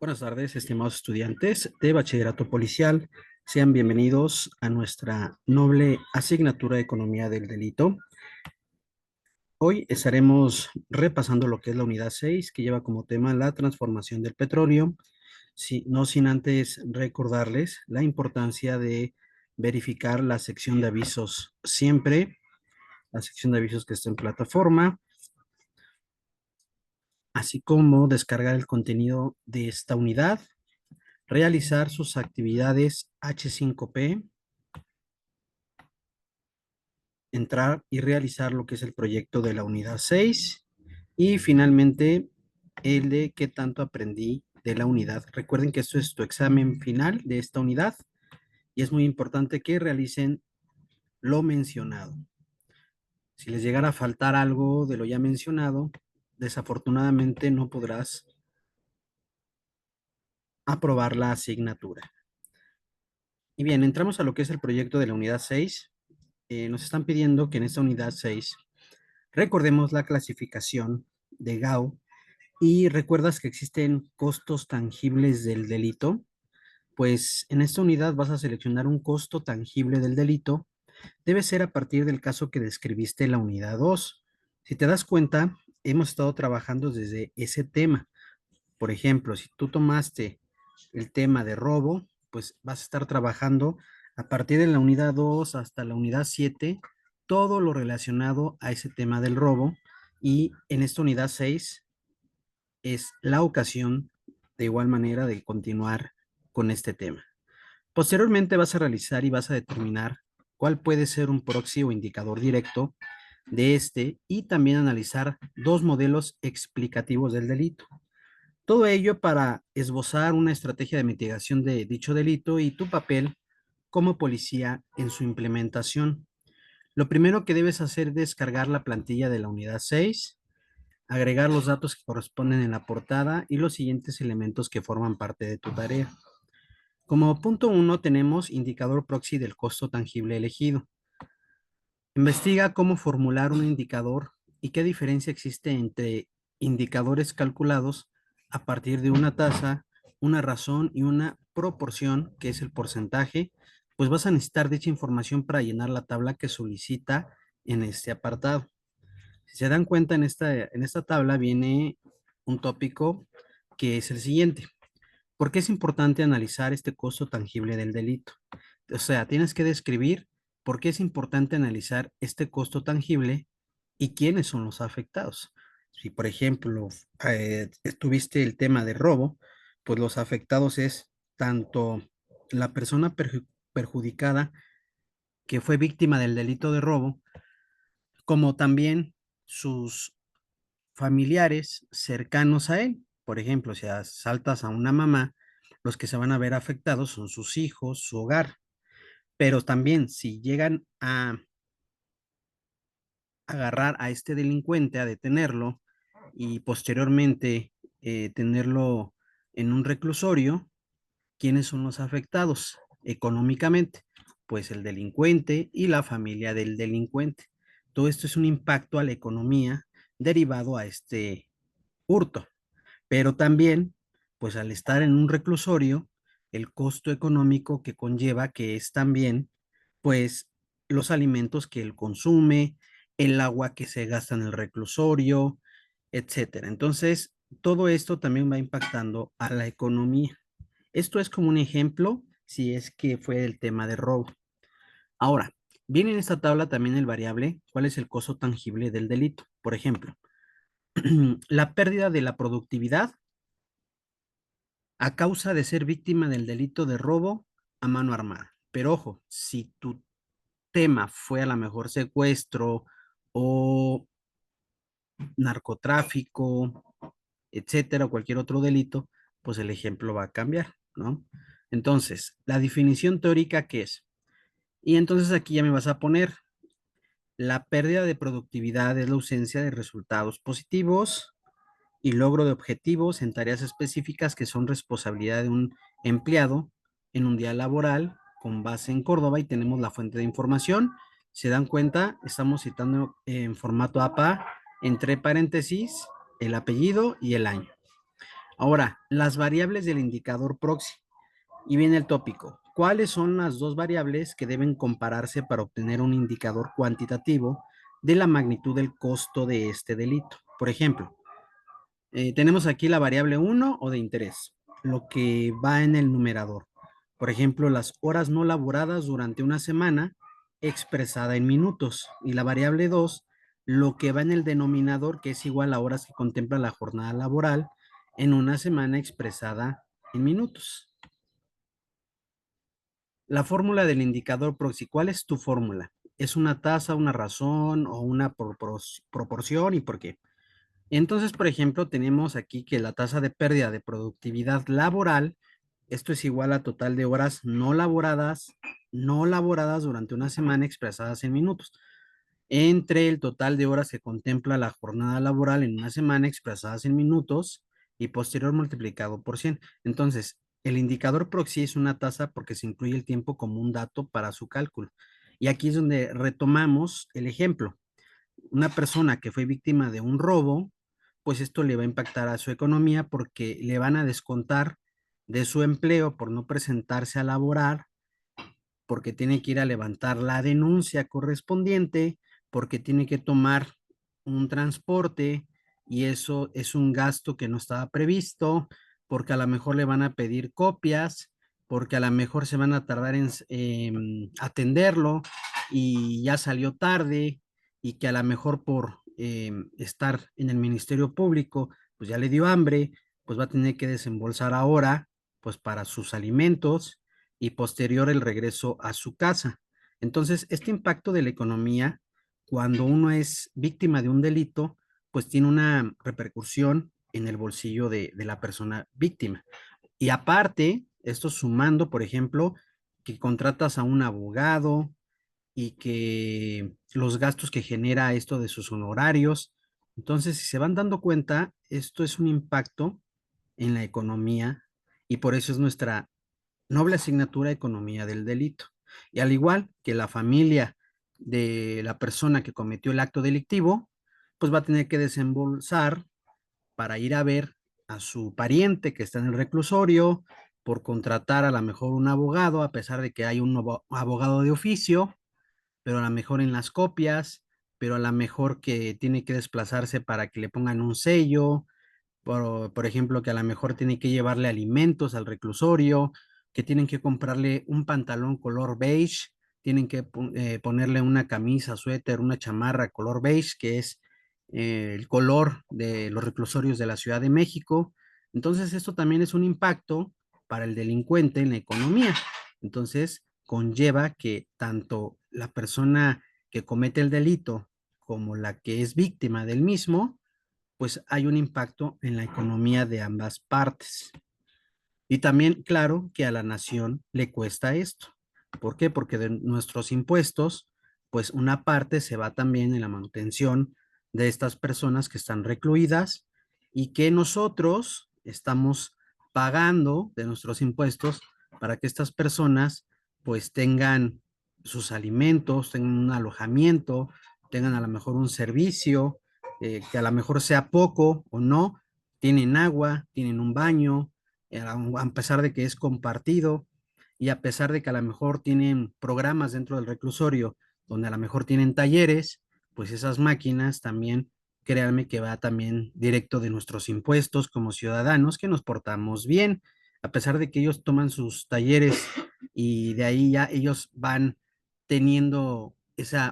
Buenas tardes, estimados estudiantes de Bachillerato Policial. Sean bienvenidos a nuestra noble asignatura de Economía del Delito. Hoy estaremos repasando lo que es la unidad 6, que lleva como tema la transformación del petróleo, no sin antes recordarles la importancia de verificar la sección de avisos siempre, la sección de avisos que está en plataforma, así como descargar el contenido de esta unidad, realizar sus actividades H5P, entrar y realizar lo que es el proyecto de la unidad 6 y finalmente el de qué tanto aprendí de la unidad. Recuerden que esto es tu examen final de esta unidad y es muy importante que realicen lo mencionado. Si les llegara a faltar algo de lo ya mencionado, desafortunadamente no podrás aprobar la asignatura. Y bien, entramos a lo que es el proyecto de la unidad 6. Nos están pidiendo que en esta unidad 6 recordemos la clasificación de Gao y recuerdas que existen costos tangibles del delito. Pues en esta unidad vas a seleccionar un costo tangible del delito. Debe ser a partir del caso que describiste en la unidad 2. Si te das cuenta, hemos estado trabajando desde ese tema. Por ejemplo, si tú tomaste el tema de robo, pues vas a estar trabajando a partir de la unidad 2 hasta la unidad 7, todo lo relacionado a ese tema del robo. Y en esta unidad 6 es la ocasión de igual manera de continuar con este tema. Posteriormente vas a realizar y vas a determinar cuál puede ser un proxy o indicador directo de este y también analizar dos modelos explicativos del delito. Todo ello para esbozar una estrategia de mitigación de dicho delito y tu papel como policía en su implementación. Lo primero que debes hacer es descargar la plantilla de la unidad 6, agregar los datos que corresponden en la portada y los siguientes elementos que forman parte de tu tarea. Como punto 1 tenemos indicador proxy del costo tangible elegido. Investiga cómo formular un indicador y qué diferencia existe entre indicadores calculados a partir de una tasa, una razón y una proporción, que es el porcentaje. Pues vas a necesitar dicha información para llenar la tabla que solicita en este apartado. Si se dan cuenta, en esta tabla viene un tópico que es el siguiente. ¿Por qué es importante analizar este costo tangible del delito? O sea, tienes que describir por qué es importante analizar este costo tangible y quiénes son los afectados. Si, por ejemplo, tuviste el tema de robo, pues los afectados es tanto la persona perjudicada que fue víctima del delito de robo, como también sus familiares cercanos a él. Por ejemplo, si asaltas a una mamá, los que se van a ver afectados son sus hijos, su hogar. Pero también si llegan a agarrar a este delincuente, a detenerlo y posteriormente tenerlo en un reclusorio, ¿quiénes son los afectados económicamente? Pues el delincuente y la familia del delincuente. Todo esto es un impacto a la economía derivado a este hurto. Pero también, pues al estar en un reclusorio, el costo económico que conlleva, que es también, pues, los alimentos que él consume, el agua que se gasta en el reclusorio, etcétera. Entonces, todo esto también va impactando a la economía. Esto es como un ejemplo, si es que fue el tema de robo. Ahora, viene en esta tabla también el variable, ¿cuál es el costo tangible del delito? Por ejemplo, la pérdida de la productividad a causa de ser víctima del delito de robo a mano armada. Pero ojo, si tu tema fue a lo mejor secuestro o narcotráfico, etcétera, o cualquier otro delito, pues el ejemplo va a cambiar, ¿no? Entonces, la definición teórica, ¿qué es? Y entonces aquí ya me vas a poner la pérdida de productividad es la ausencia de resultados positivos y logro de objetivos en tareas específicas que son responsabilidad de un empleado en un día laboral con base en Córdoba y tenemos la fuente de información. Se dan cuenta, estamos citando en formato APA entre paréntesis, el apellido y el año. Ahora, las variables del indicador proxy. Y viene el tópico. ¿Cuáles son las dos variables que deben compararse para obtener un indicador cuantitativo de la magnitud del costo de este delito? Por ejemplo, tenemos aquí la variable uno o de interés, lo que va en el numerador. Por ejemplo, las horas no laboradas durante una semana expresada en minutos. Y la variable 2, lo que va en el denominador, que es igual a horas que contempla la jornada laboral en una semana expresada en minutos. La fórmula del indicador proxy, ¿cuál es tu fórmula? ¿Es una tasa, una razón o una proporción y por qué? Entonces, por ejemplo, tenemos aquí que la tasa de pérdida de productividad laboral, esto es igual a total de horas no laboradas durante una semana expresadas en minutos, entre el total de horas que contempla la jornada laboral en una semana expresadas en minutos y posterior multiplicado por 100. Entonces, el indicador proxy es una tasa porque se incluye el tiempo como un dato para su cálculo. Y aquí es donde retomamos el ejemplo. Una persona que fue víctima de un robo, pues esto le va a impactar a su economía porque le van a descontar de su empleo por no presentarse a laborar, porque tiene que ir a levantar la denuncia correspondiente, porque tiene que tomar un transporte y eso es un gasto que no estaba previsto, porque a lo mejor le van a pedir copias, porque a lo mejor se van a tardar en atenderlo y ya salió tarde y que a lo mejor por estar en el Ministerio Público, pues ya le dio hambre, pues va a tener que desembolsar ahora, pues para sus alimentos y posterior el regreso a su casa. Entonces, este impacto de la economía, cuando uno es víctima de un delito, pues tiene una repercusión en el bolsillo de la persona víctima. Y aparte, esto sumando, por ejemplo, que contratas a un abogado y que los gastos que genera esto de sus honorarios. Entonces, si se van dando cuenta, esto es un impacto en la economía y por eso es nuestra noble asignatura Economía del Delito. Y al igual que la familia de la persona que cometió el acto delictivo, pues va a tener que desembolsar para ir a ver a su pariente que está en el reclusorio, por contratar a lo mejor un abogado, a pesar de que hay un abogado de oficio, pero a lo mejor en las copias, pero a lo mejor que tiene que desplazarse para que le pongan un sello, por ejemplo, que a lo mejor tiene que llevarle alimentos al reclusorio, que tienen que comprarle un pantalón color beige, tienen que ponerle una camisa, suéter, una chamarra color beige, que es el color de los reclusorios de la Ciudad de México. Entonces, esto también es un impacto para el delincuente en la economía. Entonces, conlleva que tanto la persona que comete el delito como la que es víctima del mismo, pues hay un impacto en la economía de ambas partes. Y también, claro, que a la nación le cuesta esto. ¿Por qué? Porque de nuestros impuestos, pues una parte se va también en la manutención de estas personas que están recluidas y que nosotros estamos pagando de nuestros impuestos para que estas personas pues tengan sus alimentos, tengan un alojamiento, tengan a lo mejor un servicio, que a lo mejor sea poco o no, tienen agua, tienen un baño, a pesar de que es compartido y a pesar de que a lo mejor tienen programas dentro del reclusorio donde a lo mejor tienen talleres, pues esas máquinas también, créanme que va también directo de nuestros impuestos como ciudadanos que nos portamos bien, a pesar de que ellos toman sus talleres y de ahí ya ellos van teniendo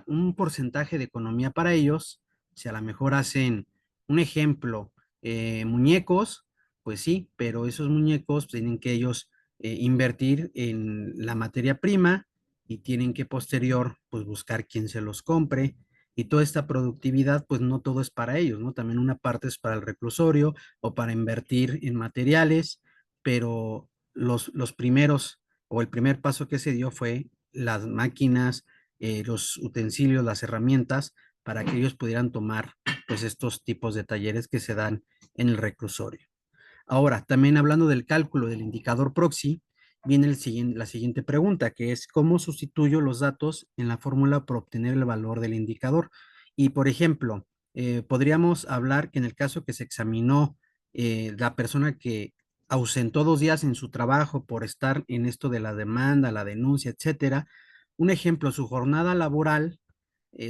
un porcentaje de economía para ellos, si a lo mejor hacen un ejemplo, muñecos, pues sí, pero esos muñecos tienen que ellos invertir en la materia prima y tienen que posterior pues buscar quién se los compre y toda esta productividad pues no todo es para ellos, ¿no? También una parte es para el reclusorio o para invertir en materiales, pero los primeros o el primer paso que se dio fue las máquinas, los utensilios, las herramientas para que ellos pudieran tomar pues estos tipos de talleres que se dan en el reclusorio. Ahora, también hablando del cálculo del indicador proxy, viene la siguiente pregunta, que es ¿cómo sustituyo los datos en la fórmula para obtener el valor del indicador? Y, por ejemplo, podríamos hablar que en el caso que se examinó la persona que ausentó 2 días en su trabajo por estar en esto de la demanda, la denuncia, etcétera. Un ejemplo, su jornada laboral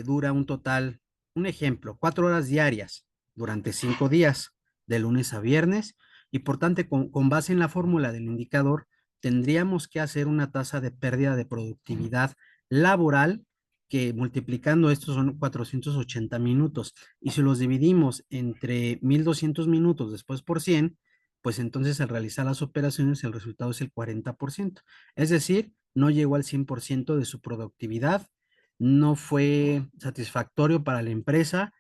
dura un total, un ejemplo, 4 horas diarias durante 5 días, de lunes a viernes, y por tanto, con base en la fórmula del indicador, tendríamos que hacer una tasa de pérdida de productividad laboral que multiplicando esto son 480 minutos. Y si los dividimos entre 1200 minutos después por 100, pues entonces al realizar las operaciones el resultado es el 40%. Es decir, no llegó al 100% de su productividad, no fue satisfactorio para la empresa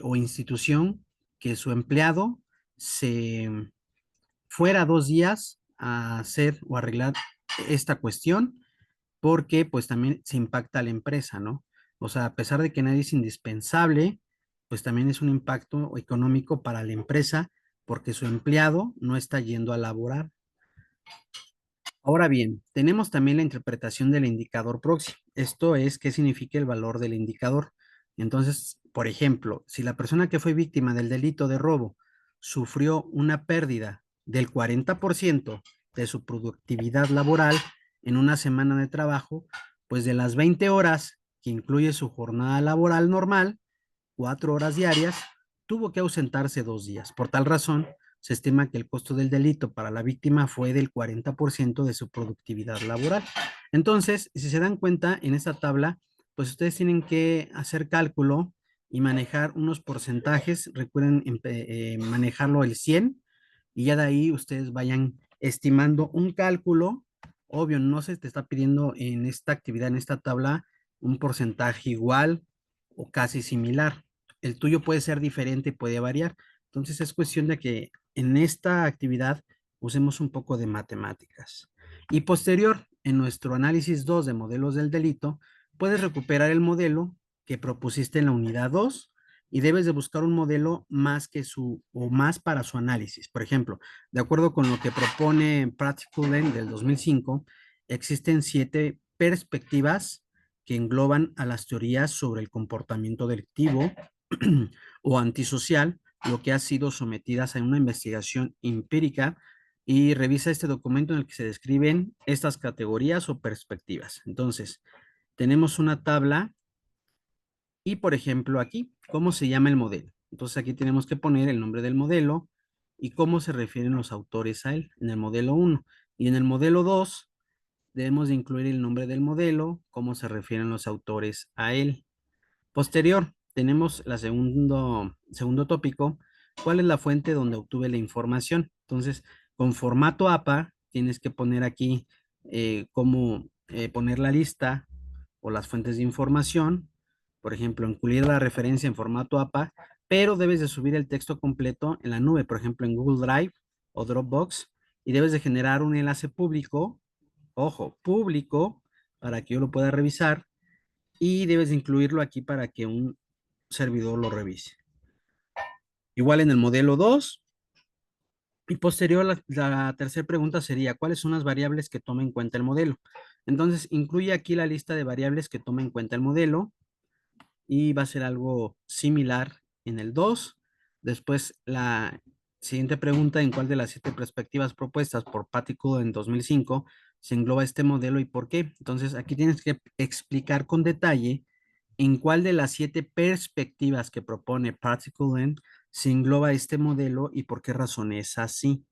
o institución que su empleado se fuera 2 días a hacer o arreglar esta cuestión, porque pues también se impacta a la empresa, ¿no? O sea, a pesar de que nadie es indispensable, pues también es un impacto económico para la empresa porque su empleado no está yendo a laborar. Ahora bien, tenemos también la interpretación del indicador proxy. Esto es qué significa el valor del indicador. Entonces, por ejemplo, si la persona que fue víctima del delito de robo sufrió una pérdida del 40% de su productividad laboral en una semana de trabajo, pues de las 20 horas que incluye su jornada laboral normal, 4 horas diarias, tuvo que ausentarse 2 días. Por tal razón, se estima que el costo del delito para la víctima fue del 40% de su productividad laboral. Entonces, si se dan cuenta en esta tabla, pues ustedes tienen que hacer cálculo y manejar unos porcentajes. Recuerden manejarlo el 100 y ya de ahí ustedes vayan estimando un cálculo. Obvio, no se te está pidiendo en esta actividad, en esta tabla, un porcentaje igual o casi similar. El tuyo puede ser diferente y puede variar. Entonces es cuestión de que en esta actividad usemos un poco de matemáticas. Y posterior, en nuestro análisis 2 de modelos del delito, puedes recuperar el modelo que propusiste en la unidad 2 y debes de buscar un modelo más que su o más para su análisis. Por ejemplo, de acuerdo con lo que propone Practical Law del 2005, existen 7 perspectivas que engloban a las teorías sobre el comportamiento delictivo o antisocial, lo que ha sido sometidas a una investigación empírica, y revisa este documento en el que se describen estas categorías o perspectivas. Entonces, tenemos una tabla y, por ejemplo, aquí, ¿cómo se llama el modelo? Entonces, aquí tenemos que poner el nombre del modelo y cómo se refieren los autores a él en el modelo 1. Y en el modelo 2 debemos de incluir el nombre del modelo, cómo se refieren los autores a él. Posterior, tenemos la segundo tópico, ¿cuál es la fuente donde obtuve la información? Entonces, con formato APA, tienes que poner aquí cómo poner la lista o las fuentes de información. Por ejemplo, incluir la referencia en formato APA, pero debes de subir el texto completo en la nube, por ejemplo, en Google Drive o Dropbox, y debes de generar un enlace público, ojo, público, para que yo lo pueda revisar, y debes de incluirlo aquí para que un servidor lo revise. Igual en el modelo 2. Y posterior, la tercera pregunta sería, ¿cuáles son las variables que toma en cuenta el modelo? Entonces, incluye aquí la lista de variables que toma en cuenta el modelo y va a ser algo similar en el 2. Después, la siguiente pregunta, ¿en cuál de las 7 perspectivas propuestas por Pático en 2005 se engloba este modelo y por qué? Entonces, aquí tienes que explicar con detalle en cuál de las 7 perspectivas que propone Particle se engloba este modelo y por qué razón es así.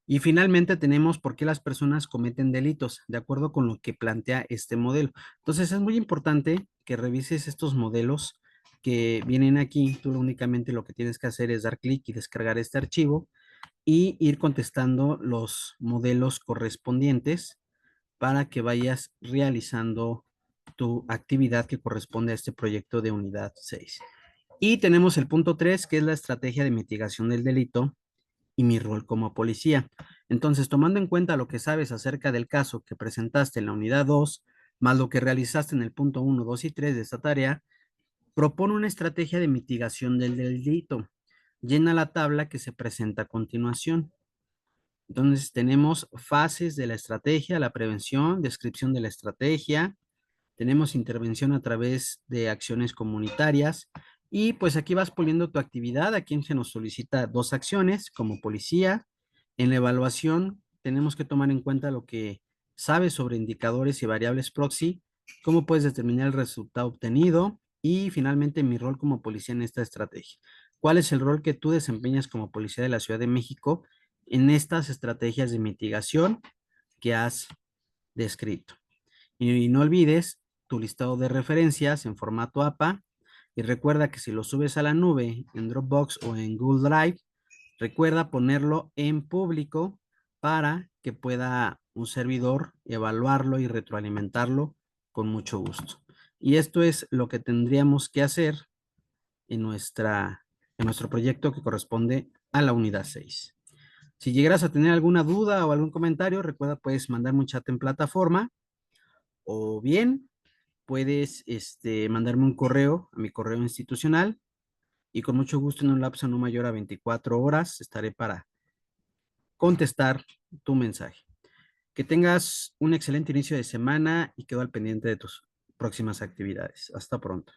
Y finalmente tenemos por qué las personas cometen delitos, de acuerdo con lo que plantea este modelo. Entonces es muy importante que revises estos modelos que vienen aquí. Tú únicamente lo que tienes que hacer es dar clic y descargar este archivo y ir contestando los modelos correspondientes para que vayas realizando tu actividad que corresponde a este proyecto de unidad 6. Y tenemos el punto 3, que es la estrategia de mitigación del delito y mi rol como policía. Entonces, tomando en cuenta lo que sabes acerca del caso que presentaste en la unidad 2, más lo que realizaste en el punto 1, 2 y 3 de esta tarea, propone una estrategia de mitigación del delito. Llena la tabla que se presenta a continuación. Entonces, tenemos fases de la estrategia, la prevención, descripción de la estrategia, tenemos intervención a través de acciones comunitarias, Y pues aquí vas poniendo tu actividad. Aquí se nos solicita dos acciones como policía. En la evaluación tenemos que tomar en cuenta lo que sabes sobre indicadores y variables proxy, cómo puedes determinar el resultado obtenido y finalmente mi rol como policía en esta estrategia. ¿Cuál es el rol que tú desempeñas como policía de la Ciudad de México en estas estrategias de mitigación que has descrito? Y no olvides tu listado de referencias en formato APA y recuerda que si lo subes a la nube en Dropbox o en Google Drive, recuerda ponerlo en público para que pueda un servidor evaluarlo y retroalimentarlo con mucho gusto. Y esto es lo que tendríamos que hacer en, en nuestro proyecto que corresponde a la unidad 6. Si llegaras a tener alguna duda o algún comentario, recuerda, puedes mandarme un chat en plataforma o bien puedes mandarme un correo a mi correo institucional y con mucho gusto en un lapso no mayor a 24 horas estaré para contestar tu mensaje. Que tengas un excelente inicio de semana y quedo al pendiente de tus próximas actividades. Hasta pronto.